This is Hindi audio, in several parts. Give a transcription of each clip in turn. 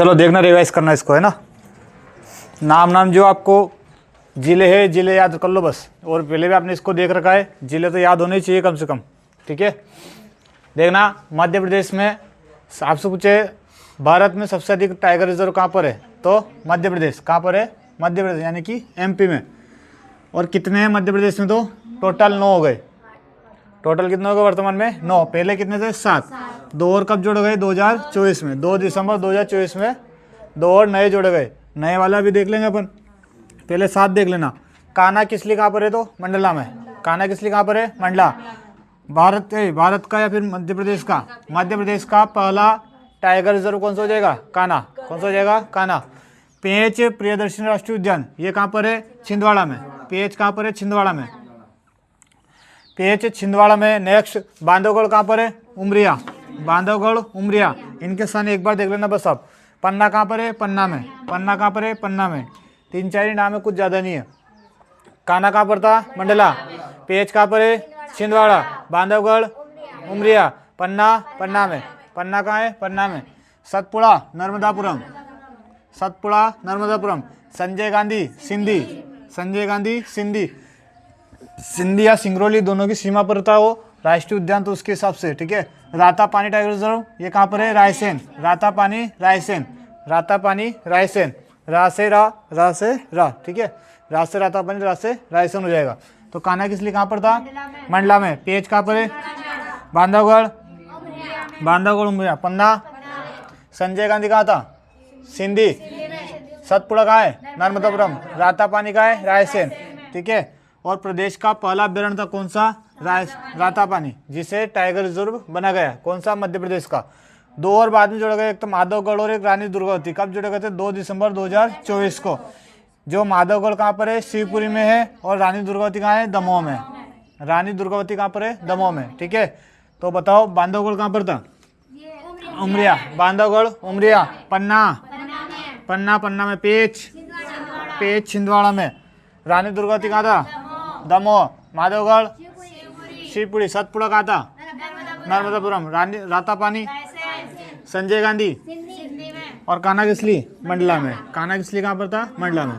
चलो देखना, रिवाइज करना इसको, है ना। नाम जो आपको जिले है, जिले याद कर लो बस, और पहले भी आपने इसको देख रखा है, जिले तो याद होने चाहिए कम से कम, ठीक है। देखना, मध्य प्रदेश में आपसे पूछे भारत में सबसे अधिक टाइगर रिजर्व कहाँ पर है, तो मध्य प्रदेश। कहाँ पर है? मध्य प्रदेश, यानी कि एमपी में। और कितने हैं मध्य प्रदेश में? तो टोटल 9 हो गए। टोटल कितने हो गए वर्तमान में? 9। पहले कितने थे? 7। 2 और कब जोड़े गए? 2024 में, 2 दिसंबर 2024 में 2 और नए जोड़े गए। नए वाला भी देख लेंगे अपन, पहले 7 देख लेना। कान्हा किसली कहाँ पर है? तो मंडला में। कान्हा किसली कहाँ पर है? मंडला। भारत का या फिर मध्य प्रदेश का? मध्य प्रदेश का पहला टाइगर रिजर्व कौन सा हो जाएगा? कान्हा। कौन सा हो जाएगा? कान्हा। पेंच प्रियदर्शनी राष्ट्रीय उद्यान, ये कहाँ पर है? छिंदवाड़ा में। पेंच कहाँ पर है? छिंदवाड़ा में। पेंच छिंदवाड़ा में। नेक्स्ट, बांधवगढ़ कहाँ पर है? उमरिया। बांधवगढ़, उमरिया, इनके स्थान एक बार देख लेना बस आप। पन्ना कहाँ पर है? पन्ना में। पन्ना कहाँ पर है? पन्ना में। 3-4 ही नाम है, कुछ ज़्यादा नहीं है। कान्हा कहाँ पर था? मंडला। पेंच कहाँ पर है? छिंदवाड़ा। बांधवगढ़, उमरिया। पन्ना, पन्ना में। पन्ना कहाँ है? पन्ना में। सतपुड़ा, नर्मदापुरम। सतपुड़ा, नर्मदापुरम। संजय गांधी, सिंधी। संजय गांधी, सिंधी। सिंधी या सिंगरौली दोनों की सीमा पर था वो राष्ट्रीय उद्यान, तो उसके हिसाब से, ठीक है। रातापानी टाइगर रिजर्व, ये कहाँ पर है? रायसेन। रातापानी, रायसेन। रातापानी, रायसेन। रा से रा, ठीक है। रा से रातापानी, रा से रायसेन हो जाएगा। तो कान्हा किस लिए कहाँ पर था? मंडला में। पेंच कहाँ पर है? बांधवगढ़। बांधवगढ़, उमरिया। पन्ना, संजय गांधी कहाँ था? सिंधी। सतपुड़ा कहाँ है? नर्मदापुरम। रातापानी कहाँ है? रायसेन, ठीक है। और प्रदेश का पहला अभ्यारण्य था कौन सा? रातापानी, जिसे टाइगर रिजर्व बना गया। कौन सा? मध्य प्रदेश का। 2 और बाद में जोड़े गए, एक तो माधवगढ़ और एक रानी दुर्गावती। कब जोड़े गए थे? 2 दिसंबर 2024 को। जो माधवगढ़ कहाँ पर है? शिवपुरी में है। और रानी दुर्गावती कहाँ है? दमोह में। रानी दुर्गावती कहाँ पर है? दमोह में, ठीक है। तो बताओ बांधवगढ़ कहाँ पर था? उमरिया। बांधवगढ़, उमरिया। पन्ना, पन्ना में। पेंच छिंदवाड़ा में। रानी दुर्गावती कहाँ था? दमोह। माधवगढ़, शिवपुरी। सतपुड़ा कहाँ था? नर्मदापुरम। रातापानी, संजय गांधी। और कान्हा किसली? मंडला में। कान्हा किसली कहाँ पर था? मंडला में।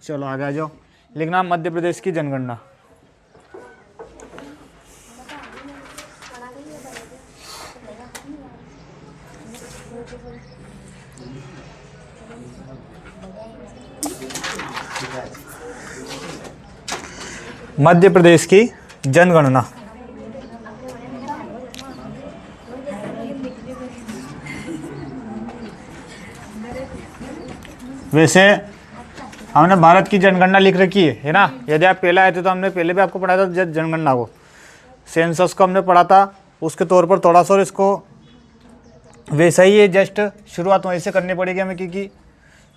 चलो आगे आ जाओ, लिखना मध्य प्रदेश की जनगणना। मध्य प्रदेश की जनगणना। वैसे हमने भारत की जनगणना लिख रखी है ना। यदि आप पहले आए थे तो हमने पहले भी आपको पढ़ाया था जनगणना को, सेंसस को हमने पढ़ा था, उसके तौर पर थोड़ा सा इसको वैसा ही है। जस्ट शुरुआत वहीं से करनी पड़ेगी हमें, क्योंकि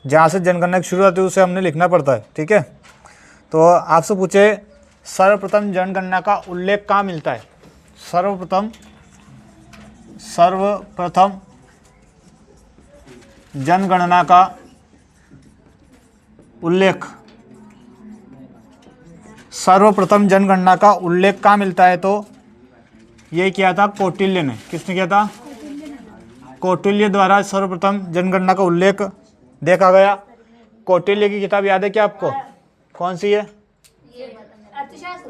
जहाँ से जनगणना की शुरुआत है उसे हमने लिखना पड़ता है, ठीक है। तो आपसे पूछे सर्वप्रथम जनगणना का उल्लेख कहाँ मिलता है? सर्वप्रथम जनगणना का उल्लेख, सर्वप्रथम जनगणना का उल्लेख कहाँ मिलता है? तो ये किया था कौटिल्य ने। किसने किया था? कौटिल्य द्वारा सर्वप्रथम जनगणना का उल्लेख देखा गया। कौटिल्य की किताब याद है क्या आपको? कौन सी है?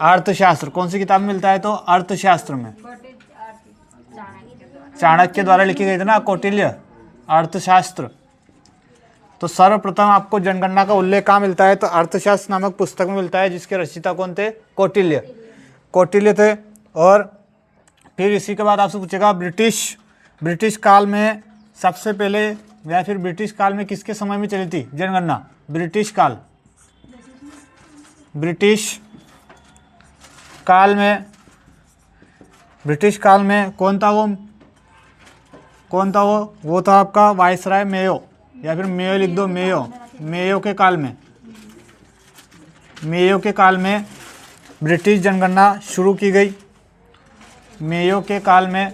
अर्थशास्त्र। कौन सी किताब में मिलता है? तो अर्थशास्त्र में। चाणक्य द्वारा लिखी गई थी ना कौटिल्य अर्थशास्त्र। तो सर्वप्रथम आपको जनगणना का उल्लेख कहाँ मिलता है? तो अर्थशास्त्र नामक पुस्तक में मिलता है, जिसके रचयिता कौन थे? कौटिल्य थे। और फिर इसी के बाद आपसे पूछेगा ब्रिटिश काल में सबसे पहले, या फिर ब्रिटिश काल में किसके समय में चली थी जनगणना? ब्रिटिश काल में कौन था वो? वो था आपका वायसराय मेयो, या फिर मेयो लिख दो। मेयो के काल में ब्रिटिश जनगणना शुरू की गई। मेयो के काल में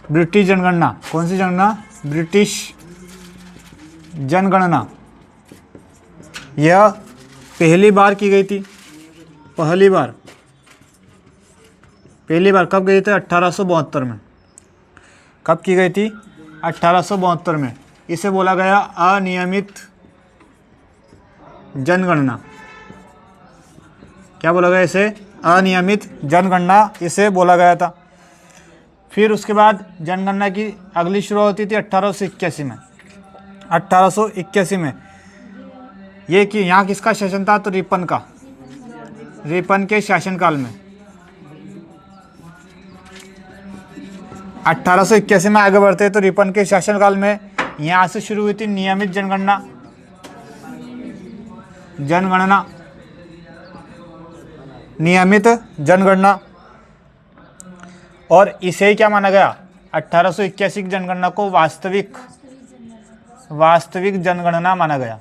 ब्रिटिश जनगणना, कौन सी जनगणना? ब्रिटिश जनगणना, यह पहली बार की गई थी। पहली बार कब गई थी? 1872 में। कब की गई थी? 1872 में। इसे बोला गया अनियमित जनगणना। क्या बोला गया इसे? अनियमित जनगणना इसे बोला गया था। फिर उसके बाद जनगणना की अगली शुरुआत होती थी 1881 में। 1881 में ये कि यहाँ किसका शासन था? तो रिपन का, रिपन के शासनकाल में। 1881 में आगे बढ़ते तो रिपन के शासनकाल में यहाँ से शुरू हुई थी नियमित जनगणना। नियमित जनगणना, और इसे ही क्या माना गया? 1881 की जनगणना को वास्तविक जनगणना माना गया।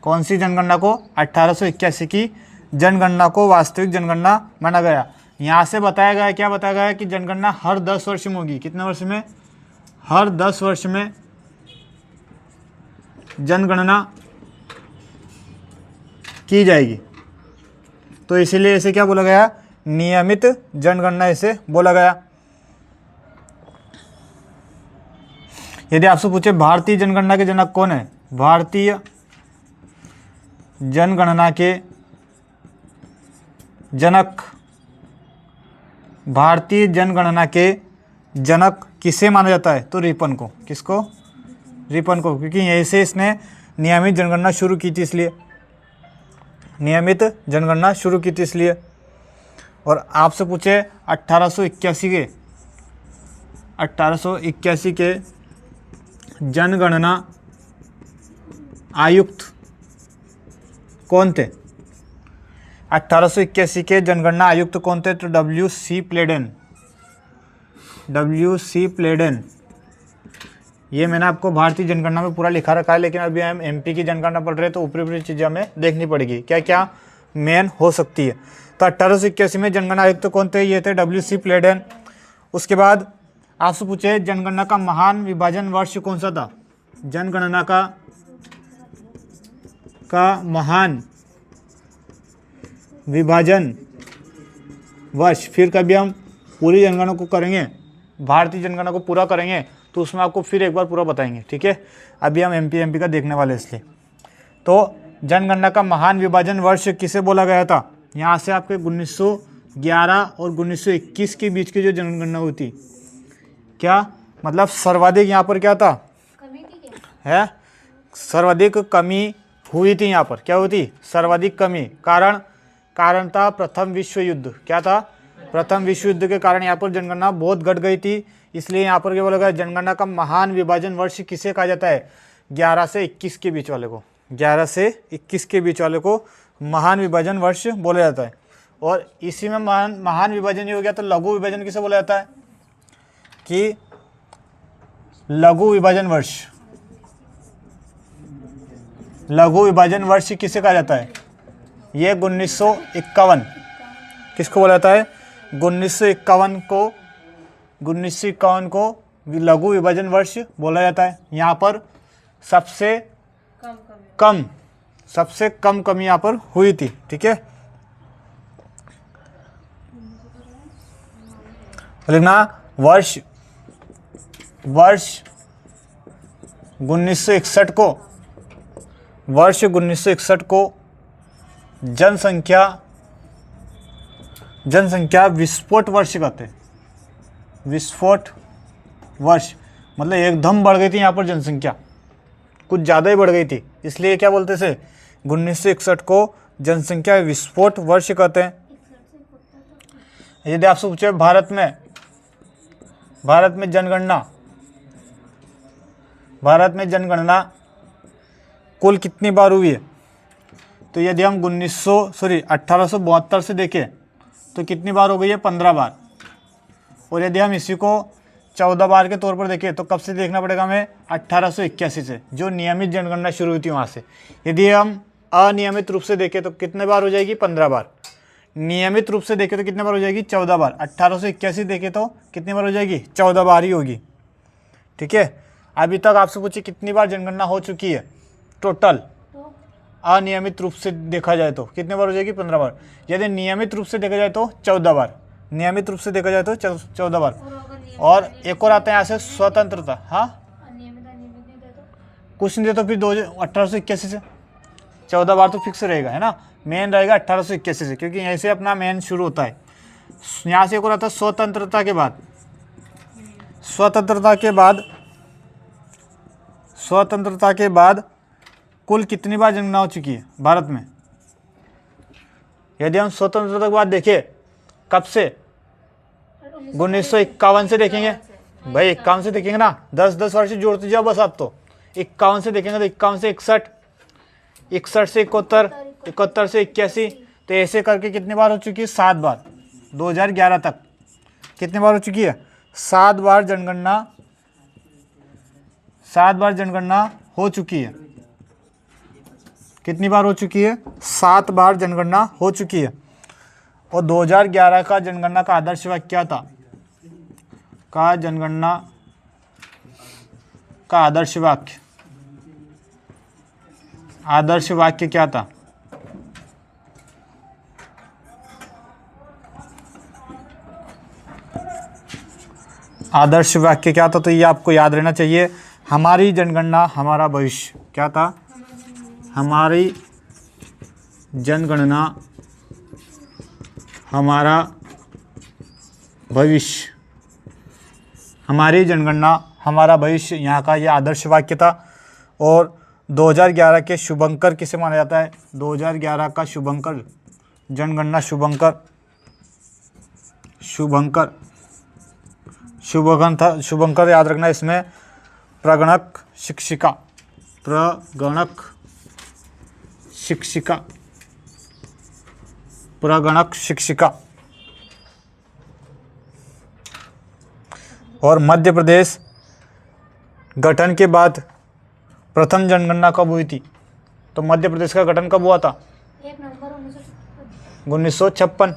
कौन सी जनगणना को? 1881 की जनगणना को वास्तविक जनगणना माना गया। यहाँ से बताया गया, क्या बताया गया कि जनगणना हर 10 वर्ष में होगी। कितने वर्ष में? हर 10 वर्ष में जनगणना की जाएगी। तो इसीलिए इसे क्या बोला गया? नियमित जनगणना इसे बोला गया। यदि आपसे पूछे भारतीय जनगणना के जनक कौन है? भारतीय जनगणना के जनक, भारतीय जनगणना के जनक किसे माना जाता है? तो रिपन को। किसको? रिपन को, क्योंकि यहीं से इसने नियमित जनगणना शुरू की थी, इसलिए नियमित जनगणना शुरू की थी इसलिए। और आपसे पूछे 1881 के जनगणना आयुक्त कौन थे? 1881 के जनगणना आयुक्त कौन थे? तो W.C. प्लेडेन। ये मैंने आपको भारतीय जनगणना में पूरा लिखा रखा है, लेकिन अभी हम MP की जनगणना पढ़ रहे हैं तो ऊपरी ऊपरी चीज़ें हमें देखनी पड़ेगी, क्या क्या मेन हो सकती है। तो 1881 में जनगणना आयुक्त कौन थे? ये थे W.C. प्लेडेन। उसके बाद आपसे पूछे जनगणना का महान विभाजन वर्ष कौन सा था? जनगणना का महान विभाजन वर्ष। फिर कभी हम पूरी जनगणना को करेंगे, भारतीय जनगणना को पूरा करेंगे, तो उसमें आपको फिर एक बार पूरा बताएंगे, ठीक है। अभी हम MP का देखने वाले इसलिए। तो जनगणना का महान विभाजन वर्ष किसे बोला गया था? यहाँ से आपके 1911 और 1921 के बीच की जो जनगणना हुई थी, क्या मतलब सर्वाधिक यहाँ पर क्या था? है सर्वाधिक कमी हुई थी। यहाँ पर क्या हुई थी? सर्वाधिक कमी। कारण था प्रथम विश्व युद्ध। क्या था? प्रथम विश्व युद्ध के कारण यहाँ पर जनगणना बहुत घट गई थी, इसलिए यहाँ पर क्या बोला गया? जनगणना का महान विभाजन वर्ष किसे कहा जाता है? 11 से 21 के बीच वाले को, 11 से 21 के बीच वाले को महान विभाजन वर्ष बोला जाता है। और इसी में महान विभाजन हो गया तो लघु विभाजन किसे बोला जाता है? कि लघु विभाजन वर्ष किसे कहा जाता है? ये 1951 किसको बोला जाता है? 1951 को लघु विभाजन वर्ष बोला जाता है। यहाँ पर सबसे कम कमी यहाँ पर हुई थी, ठीक है। लिखना वर्ष 1961 को जनसंख्या विस्फोट वर्ष कहते हैं। विस्फोट वर्ष मतलब एकदम बढ़ गई थी यहाँ पर जनसंख्या, कुछ ज़्यादा ही बढ़ गई थी, इसलिए क्या बोलते थे? 1961 को जनसंख्या विस्फोट वर्ष कहते हैं। यदि आपसे पूछे भारत में जनगणना कुल कितनी बार हुई है? तो यदि हम 1872 से देखें तो कितनी बार हो गई है? 15 बार। और यदि हम इसी को 14 बार के तौर पर देखें तो कब से देखना पड़ेगा हमें? 1881 से, जो नियमित जनगणना शुरू हुई थी वहाँ से। यदि हम अनियमित रूप से देखें तो कितने बार हो जाएगी? 15 बार। नियमित रूप से देखें तो कितने बार हो जाएगी? 14 बार। 1881 देखें तो कितनी बार हो जाएगी? 14 बार ही होगी, ठीक है। अभी तक आपसे पूछे कितनी बार जनगणना हो चुकी है टोटल? अनियमित रूप से देखा जाए तो कितने बार हो जाएगी? 15 बार। यदि नियमित रूप से देखा जाए तो 14 बार। नियमित रूप से देखा जाए तो 14 बार। और एक और आता है यहाँ से स्वतंत्रता। हाँ, कुछ नहीं दे तो फिर 1881 से 14 बार तो फिक्स रहेगा, है ना। मेन रहेगा 1881 से, क्योंकि यहीं से अपना मेन शुरू होता है। यहाँ से एक और आता है स्वतंत्रता के बाद। स्वतंत्रता के बाद कुल कितनी बार जनगणना हो चुकी है भारत में? यदि हम स्वतंत्रता के बाद देखें, कब से? 1951 से देखेंगे भाई, 51 से देखेंगे ना, 10 वर्ष जोड़ते जाओ बस आप तो। 51 से देखेंगे तो 51 से 61, 61 से 71, 71 से 81, तो ऐसे करके कितनी बार हो चुकी है? 7 बार। 2011 तक कितनी बार हो चुकी है? 7 बार जनगणना, 7 बार जनगणना हो चुकी है। कितनी बार हो चुकी है? 7 बार जनगणना हो चुकी है। और 2011 का जनगणना का आदर्श वाक्य क्या था? जनगणना का आदर्श वाक्य क्या था? आदर्श वाक्य क्या था? तो ये आपको याद रहना चाहिए। हमारी जनगणना हमारा भविष्य। क्या था? हमारी जनगणना हमारा भविष्य। हमारी जनगणना हमारा भविष्य, यहाँ का ये आदर्श वाक्य था। और 2011 के शुभंकर किसे माना जाता है? 2011 का शुभंकर, जनगणना शुभंकर याद रखना। इसमें प्रगणक शिक्षिका और मध्य प्रदेश गठन के बाद प्रथम जनगणना कब हुई थी? तो मध्य प्रदेश का गठन कब हुआ था? 1 नवंबर 1956।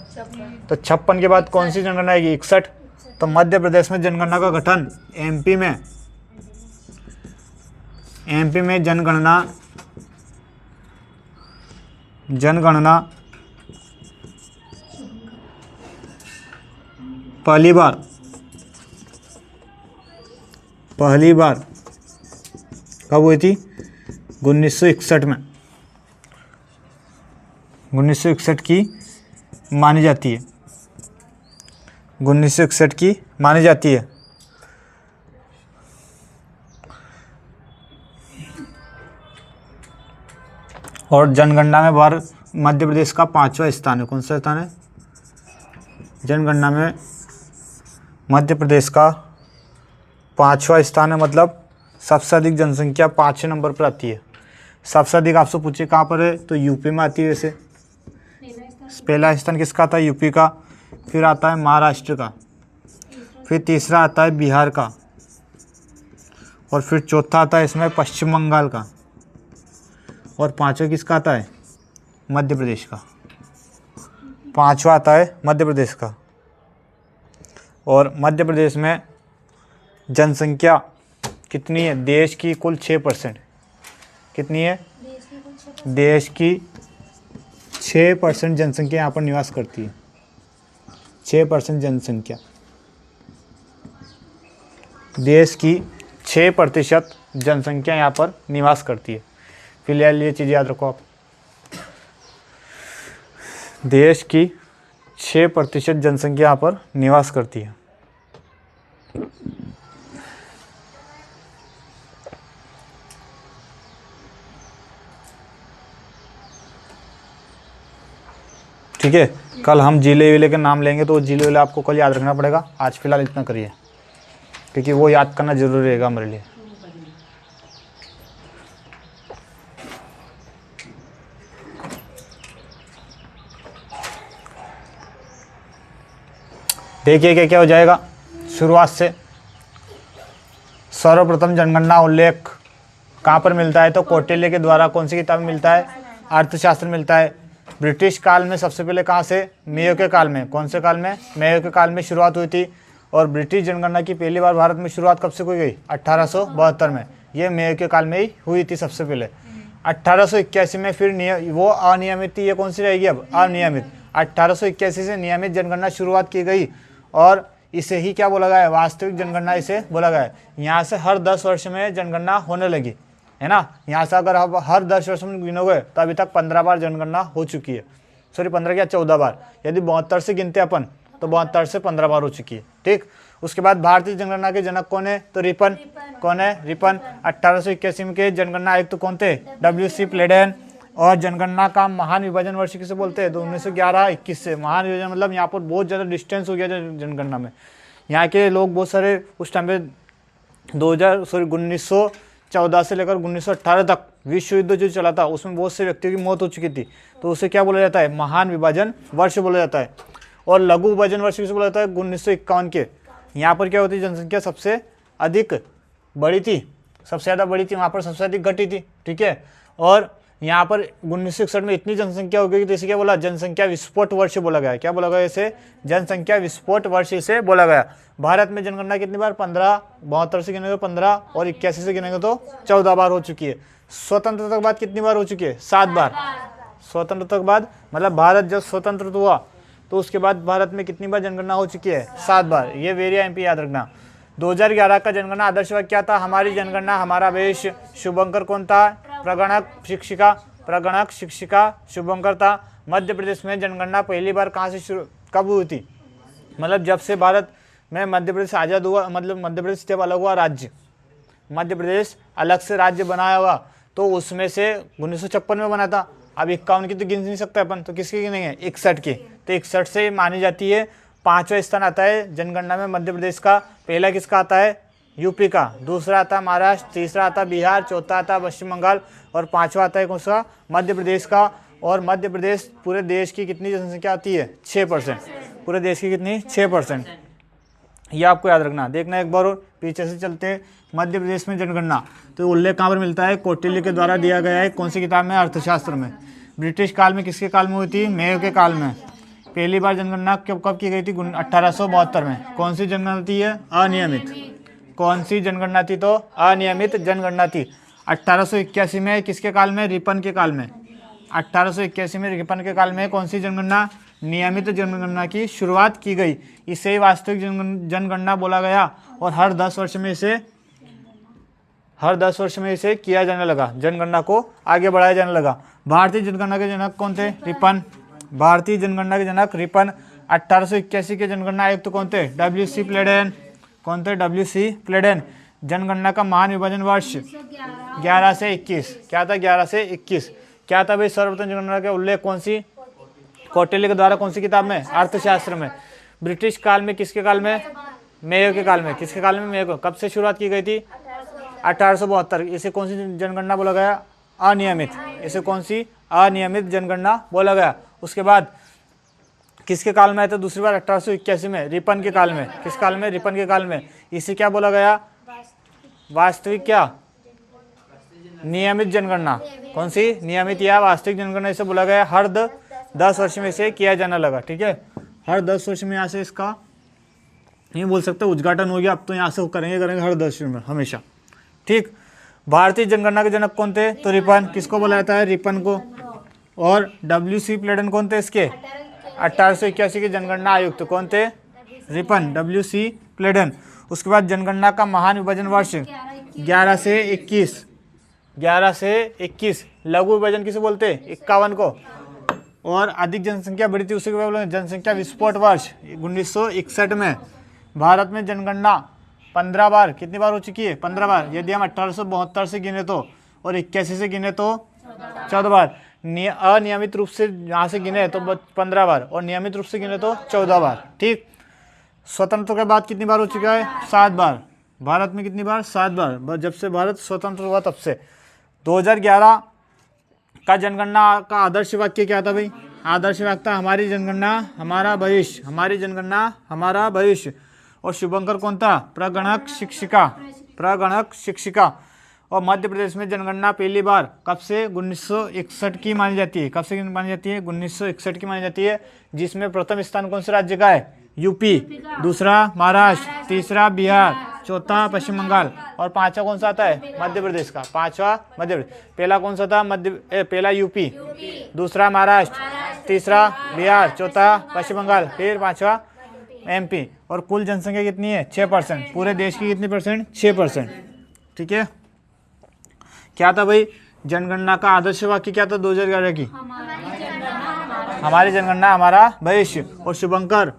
तो 56 के बाद कौन सी जनगणना आएगी? 61। तो मध्य प्रदेश में जनगणना का गठन, एमपी में जनगणना पहली बार कब हुई थी? 1961 में। 1961 की मानी जाती है। 1961 की मानी जाती है। और जनगणना में भारत मध्य प्रदेश का 5वां स्थान है। कौन सा स्थान है? जनगणना में मध्य प्रदेश का 5वां स्थान है, मतलब सबसे अधिक जनसंख्या 5वें नंबर पर आती है। सबसे अधिक आपसे पूछे कहाँ पर है? तो यूपी में आती है। वैसे पहला स्थान किसका आता है? यूपी का। फिर आता है महाराष्ट्र का, फिर तीसरा आता है बिहार का, और फिर चौथा आता है इसमें पश्चिम बंगाल का, और 5वां किसका आता है? मध्य प्रदेश का। 5वां आता है मध्य प्रदेश का। और मध्य प्रदेश में जनसंख्या कितनी है? देश की कुल 6%। कितनी है? देश की 6% जनसंख्या यहाँ पर निवास करती है। 6% जनसंख्या, देश की 6% जनसंख्या यहाँ पर निवास करती है। फिलहाल ये चीज़ याद रखो आप, देश की 6% जनसंख्या यहाँ पर निवास करती है। ठीक है, कल हम जिले विले के नाम लेंगे, तो वो जिले विले आपको कल याद रखना पड़ेगा। आज फिलहाल इतना करिए, क्योंकि वो याद करना जरूरी रहेगा हमारे लिए। देखिए क्या क्या हो जाएगा। शुरुआत से सर्वप्रथम जनगणना उल्लेख कहाँ पर मिलता है? तो कौटिल्य के द्वारा। कौन सी किताब में मिलता है? अर्थशास्त्र मिलता है। ब्रिटिश काल में सबसे पहले कहाँ से? मेयो के काल में। कौन से काल में? मेयो के काल में शुरुआत हुई थी। और ब्रिटिश जनगणना की पहली बार भारत में शुरुआत कब से हुई गई? 1872 में। ये मेयो के काल में ही हुई थी सबसे पहले। 1881 में फिर वो अनियमित थी। ये कौन सी रहेगी अब? अनियमित। 1881 से नियमित जनगणना शुरुआत की गई और इसे ही क्या बोला गया है, वास्तविक जनगणना इसे बोला गया है। यहाँ से हर 10 वर्ष में जनगणना होने लगी, है ना। यहाँ से अगर आप हर 10 वर्ष में गिनोगे तो अभी तक 15 बार जनगणना हो चुकी है, सॉरी 15 क्या 14 बार। यदि 72 से गिनते अपन तो 72 से 15 बार हो चुकी है, ठीक। उसके बाद भारतीय जनगणना के जनक कौन है, तो रिपन। कौन है, रिपन। 1881 के जनगणना आयुक्त तो कौन थे, WC प्लेडेन। और जनगणना का महान विभाजन वर्ष किसे बोलते हैं, तो 1911-21 से। महान विभाजन मतलब यहाँ पर बहुत ज़्यादा डिस्टेंस हो गया जनगणना में। यहाँ के लोग बहुत सारे उस टाइम पे 1914 से लेकर 1918 तक विश्व युद्ध जो चला था उसमें बहुत से व्यक्तियों की मौत हो चुकी थी, तो उसे क्या बोला जाता है, महान विभाजन वर्ष बोला जाता है। और लघु विभाजन वर्ष किसे बोला जाता है, 1951 के। यहाँ पर क्या होती है, जनसंख्या सबसे अधिक बड़ी थी, सबसे ज़्यादा बड़ी थी, वहाँ पर सबसे अधिक घटी थी, ठीक है। और यहाँ पर 1961 में इतनी जनसंख्या हो गई कि इसे क्या बोला, जनसंख्या विस्फोट वर्ष बोला गया। क्या बोला गया इसे, जनसंख्या विस्फोट वर्ष इसे बोला गया। भारत में जनगणना कितनी बार, 15, 72 से गिनेंगे तो 15 और 81 से गिनेंगे तो 14 बार हो चुकी है। स्वतंत्रता के बाद कितनी बार हो चुकी है, 7 बार। स्वतंत्रता के बाद मतलब भारत जब स्वतंत्र हुआ तो उसके बाद भारत में कितनी बार जनगणना हो चुकी है, 7 बार। ये वेरी एमपी याद रखना। 2011 का जनगणना आदर्श वाक्य क्या था, हमारी जनगणना हमारा भविष। शुभंकर कौन था, प्रगणक शिक्षिका। प्रगणक शिक्षिका शुभंकर था। मध्य प्रदेश में जनगणना पहली बार कहाँ से शुरू, कब हुई थी, मतलब जब से भारत में मध्य प्रदेश आज़ाद हुआ, मतलब मध्य प्रदेश जब अलग हुआ राज्य, मध्य प्रदेश अलग से राज्य बनाया हुआ तो उसमें से 1956 में बना था। अब 51 की तो गिन नहीं सकते अपन, तो किसकी गिनेंगे, 61 की। तो 61 से मानी जाती है। 5वां स्थान आता है जनगणना में मध्य प्रदेश का। पहला किसका आता है, यूपी का। दूसरा आता महाराष्ट्र, तीसरा आता बिहार, चौथा आता पश्चिम बंगाल और 5वां आता है कौन सा, मध्य प्रदेश का। और मध्य प्रदेश पूरे देश की कितनी जनसंख्या आती है, 6%। पूरे देश की कितनी, 6%। ये आपको याद रखना। देखना एक बार और पीछे से चलते हैं। मध्य प्रदेश में जनगणना तो उल्लेख कहाँ पर मिलता है, कौटिल्य के द्वारा दिया गया है। कौन सी किताब में, अर्थशास्त्र में। ब्रिटिश काल में किसके काल में हुई थी, मेयो के काल में। पहली बार जनगणना कब की गई थी, 1872 में। कौन सी जनगणना थी, अनियमित। कौन सी जनगणना थी, तो अनियमित जनगणना थी। 1881 में किसके काल में, रिपन के काल में। 1881 में रिपन के काल में कौन सी जनगणना, नियमित जनगणना की शुरुआत की गई। इसे ही वास्तविक जनगणना बोला गया। और हर 10 वर्ष में इसे किया जाने लगा, जनगणना को आगे बढ़ाया जाने लगा। भारतीय जनगणना के जनक कौन थे, रिपन। भारतीय जनगणना के जनक रिपन। 1881 के जनगणना आयुक्त कौन थे, WC प्लेडेन। कौन थे, WC प्लेडेन। जनगणना का महान विभाजन वर्ष 11 से 21। क्या था, 11 से 21। क्या था भाई, सर्वप्रथम जनगणना का उल्लेख कौन सी, कौटिल्य के द्वारा। कौन सी किताब में, अर्थशास्त्र में। ब्रिटिश काल में किसके काल में, मेयो के काल में। किसके काल में, मेयो को। कब से शुरुआत की गई थी, 1872। इसे कौन सी जनगणना बोला गया, अनियमित। इसे कौन सी, अनियमित जनगणना बोला गया। उसके बाद किसके काल में आया था दूसरी बार, 1881 में, रिपन के काल में। किस काल में, रिपन के काल में। इसे क्या बोला गया, वास्तविक क्या, नियमित जनगणना। कौन सी, नियमित या वास्तविक जनगणना इसे बोला गया। हर 10 वर्ष में इसे किया जाने लगा, ठीक है। हर 10 वर्ष में यहाँ से इसका नहीं बोल सकते उद्घाटन हो गया, अब तो यहाँ से करेंगे हर 10 वर्ष में हमेशा, ठीक। भारतीय जनगणना के जनक कौन थे, तो रिपन। किसको बोला जाता है, रिपन को। और WC प्लेडेन कौन थे इसके, 1881 के जनगणना आयुक्त कौन थे, रिपन, WC प्लेडेन। उसके बाद जनगणना का महान विभाजन वर्ष 11 से 21। 11 से 21। लघु विभाजन किसे बोलते हैं, 51 को। और अधिक जनसंख्या बढ़ी थी उसी को बोलते हैं जनसंख्या विस्फोट वर्ष 1961 में। भारत में जनगणना 15 बार, कितनी बार हो चुकी है, 15 बार। यदि हम 1872 से गिने तो, और 81 से गिने तो 14 बार। अनियमित रूप से यहाँ से गिने तो 15 बार, और नियमित रूप से गिने तो 14 बार, ठीक। स्वतंत्र के बाद कितनी बार हो चुका है, 7 बार। भारत में कितनी बार, 7 बार, जब से भारत स्वतंत्र हुआ तब से। 2011 का जनगणना का आदर्श वाक्य क्या था भाई, आदर्श वाक्य था हमारी जनगणना हमारा भविष्य। हमारी जनगणना हमारा भविष्य। और शुभंकर कौन था, प्रगणक शिक्षिका। प्रगणक शिक्षिका। और मध्य प्रदेश में जनगणना पहली बार कब से, 1961 की मानी जाती है। कब से मानी जाती है, 1961 की मानी जाती है। जिसमें प्रथम स्थान कौन से राज्य का है, यूपी। दूसरा महाराष्ट्र, तीसरा बिहार, चौथा पश्चिम बंगाल, और 5वां कौन सा आता है, मध्य प्रदेश का। 5वां मध्य प्रदेश। पहला कौन सा था, पहला यूपी, दूसरा महाराष्ट्र, तीसरा बिहार, चौथा पश्चिम बंगाल, फिर पांचवा एमपी। और कुल जनसंख्या कितनी है? 6%। पूरे देश की कितनी परसेंट? 6%। ठीक है। क्या था भाई जनगणना का आदर्श वाक्य? क्या था 2011 की? हमारी जनगणना हमारा भविष्य। और शुभंकर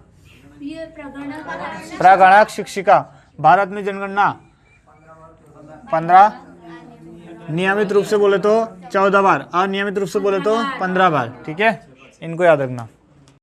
प्रगणक शिक्षिका। भारत में जनगणना 15, नियमित रूप से बोले तो 14 बार, अनियमित रूप से बोले तो 15 बार। ठीक है, इनको याद रखना।